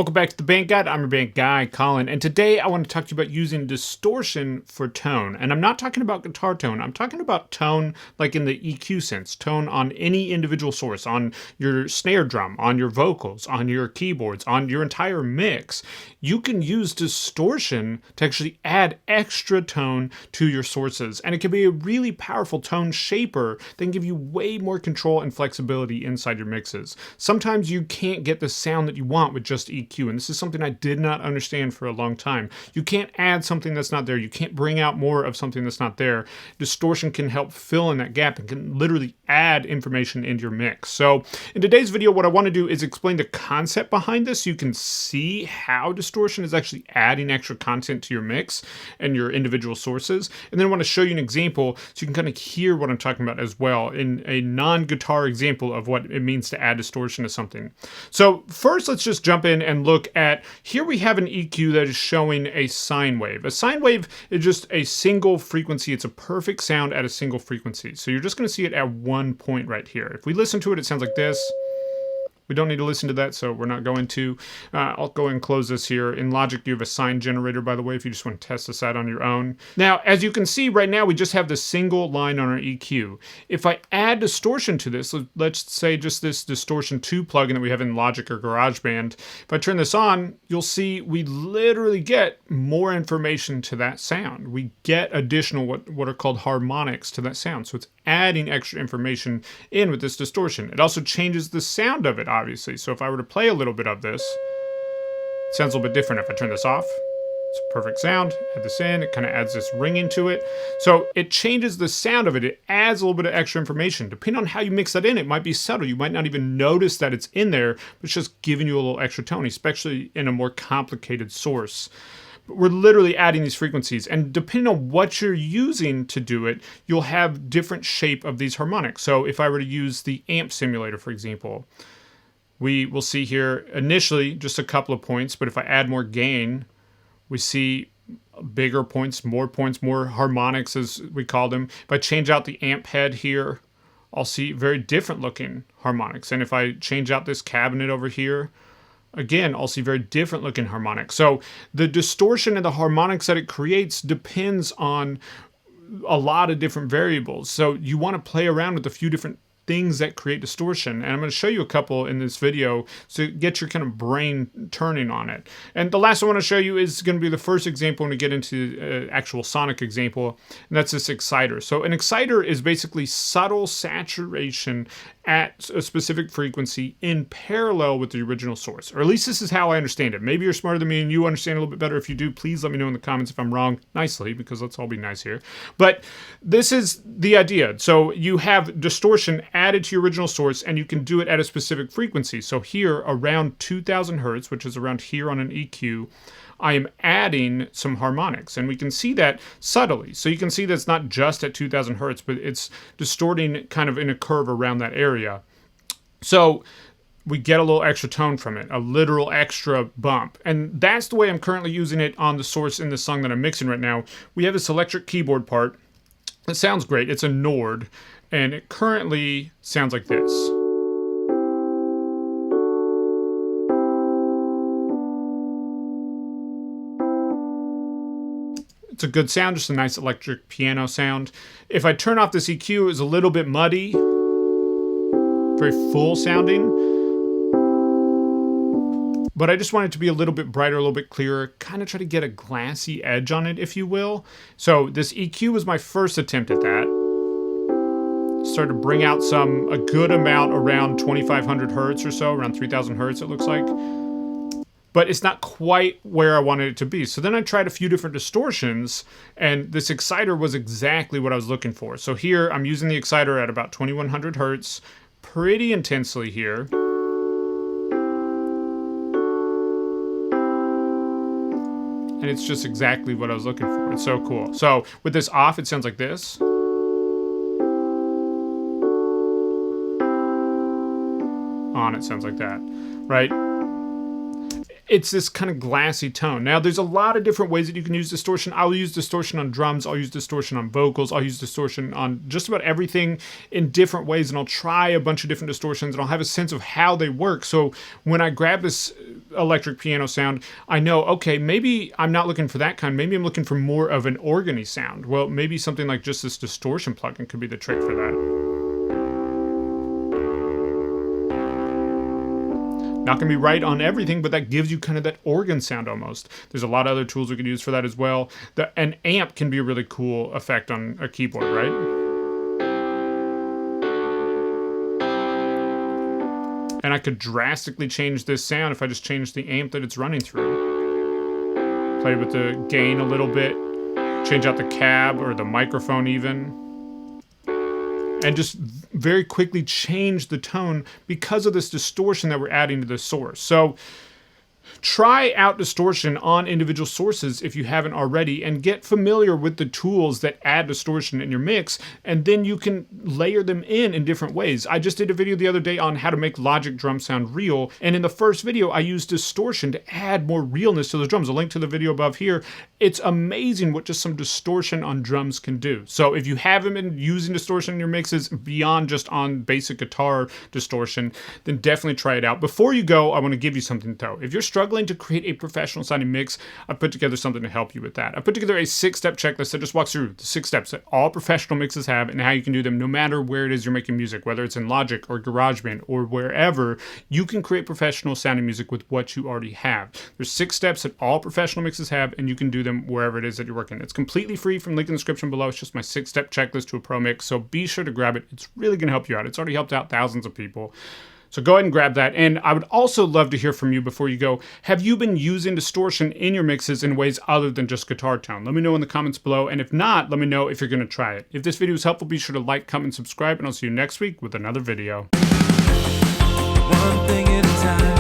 Welcome back to the Band Guide. I'm your band guy, Colin, and today I want to talk to you about using distortion for tone. And I'm not talking about guitar tone, I'm talking about tone like in the EQ sense, tone on any individual source, on your snare drum, on your vocals, on your keyboards, on your entire mix. You can use distortion to actually add extra tone to your sources, and it can be a really powerful tone shaper that can give you way more control and flexibility inside your mixes. Sometimes you can't get the sound that you want with just EQ, and this is something I did not understand for a long time. You can't add something that's not there. You can't bring out more of something that's not there. Distortion can help fill in that gap and can literally add information into your mix. So in today's video, what I want to do is explain the concept behind this so you can see how distortion is actually adding extra content to your mix and your individual sources. And then I want to show you an example so you can kind of hear what I'm talking about as well in a non-guitar example of what it means to add distortion to something. So first, let's just jump in and look at, here we have an EQ that is showing a sine wave. A sine wave is just a single frequency. It's a perfect sound at a single frequency. So you're just going to see it at one point right here. If we listen to it, it sounds like this. We don't need to listen to that, so we're not going to. I'll go and close this here. In Logic, you have a sine generator, by the way, if you just want to test this out on your own. Now, as you can see right now, we just have the single line on our EQ. If I add distortion to this, let's say just this Distortion 2 plugin that we have in Logic or GarageBand, if I turn this on, you'll see we literally get more information to that sound. We get additional what are called harmonics to that sound. So it's adding extra information in with this distortion. It also changes the sound of it, obviously. So if I were to play a little bit of this, it sounds a little bit different. If I turn this off, it's a perfect sound. Add this in, it kind of adds this ringing to it. So it changes the sound of it. It adds a little bit of extra information. Depending on how you mix that in, it might be subtle. You might not even notice that it's in there, but it's just giving you a little extra tone, especially in a more complicated source. We're literally adding these frequencies, and depending on what you're using to do it, you'll have different shape of these harmonics. So if I were to use the amp simulator, for example, we will see here initially just a couple of points, but if I add more gain, we see bigger points, more harmonics as we call them. If I change out the amp head here, I'll see very different looking harmonics. And if I change out this cabinet over here, again, I'll see very different looking harmonics. So the distortion and the harmonics that it creates depends on a lot of different variables. So you want to play around with a few different things that create distortion, and I'm going to show you a couple in this video to get your kind of brain turning on it. And the last I want to show you is going to be the first example when we get into actual sonic example, and that's this exciter. So an exciter is basically subtle saturation at a specific frequency in parallel with the original source, or at least this is how I understand it. Maybe you're smarter than me and you understand a little bit better. If you do, please let me know in the comments if I'm wrong, nicely, because let's all be nice here. But this is the idea. So you have distortion added to your original source, and you can do it at a specific frequency. So here, around 2000 hertz, which is around here on an EQ, I am adding some harmonics, and we can see that subtly. So you can see that's not just at 2000 hertz, but it's distorting kind of in a curve around that area. So we get a little extra tone from it, a literal extra bump. And that's the way I'm currently using it on the source in the song that I'm mixing right now. We have this electric keyboard part. It sounds great. It's a Nord, and it currently sounds like this. It's a good sound, just a nice electric piano sound. If I turn off this EQ, it's a little bit muddy, very full sounding. But I just want it to be a little bit brighter, a little bit clearer, kind of try to get a glassy edge on it, if you will. So this EQ was my first attempt at that. Started to bring out a good amount around 2500 hertz or so, around 3000 hertz it looks like. But it's not quite where I wanted it to be. So then I tried a few different distortions, and this exciter was exactly what I was looking for. So here I'm using the exciter at about 2100 hertz, pretty intensely here. And it's just exactly what I was looking for. It's so cool. So with this off, it sounds like this. On, it sounds like that, right? it's this kind of glassy tone. Now, there's a lot of different ways that you can use distortion. I'll use distortion on drums. I'll use distortion on vocals. I'll use distortion on just about everything in different ways. And I'll try a bunch of different distortions and I'll have a sense of how they work. So when I grab this electric piano sound, I know, okay, maybe I'm not looking for that kind. Maybe I'm looking for more of an organy sound. Well, maybe something like just this distortion plugin could be the trick for that. Not going to be right on everything, but that gives you kind of that organ sound almost. There's a lot of other tools we could use for that as well. An amp can be a really cool effect on a keyboard, right? And I could drastically change this sound if I just change the amp that it's running through. Play with the gain a little bit, change out the cab or the microphone even. And just very quickly change the tone because of this distortion that we're adding to the source. So try out distortion on individual sources if you haven't already, and get familiar with the tools that add distortion in your mix, and then you can layer them in different ways. I just did a video the other day on how to make Logic drums sound real, and in the first video I used distortion to add more realness to the drums. A link to the video above here. It's amazing what just some distortion on drums can do. So if you haven't been using distortion in your mixes beyond just on basic guitar distortion, then definitely try it out. Before you go, I want to give you something though. If you're struggling to create a professional sounding mix, I've put together something to help you with that. I put together a 6-step checklist that just walks through the 6 steps that all professional mixes have and how you can do them no matter where it is you're making music, whether it's in Logic or GarageBand or wherever. You can create professional sounding music with what you already have. There's 6 steps that all professional mixes have, and you can do them wherever it is that you're working. It's completely free from link in the description below. It's just my 6-step checklist to a pro mix, so be sure to grab it. It's really going to help you out. It's already helped out thousands of people. So go ahead and grab that. And I would also love to hear from you before you go. Have you been using distortion in your mixes in ways other than just guitar tone? Let me know in the comments below. And if not, let me know if you're going to try it. If this video was helpful, be sure to like, comment, subscribe, and I'll see you next week with another video. One thing at a time.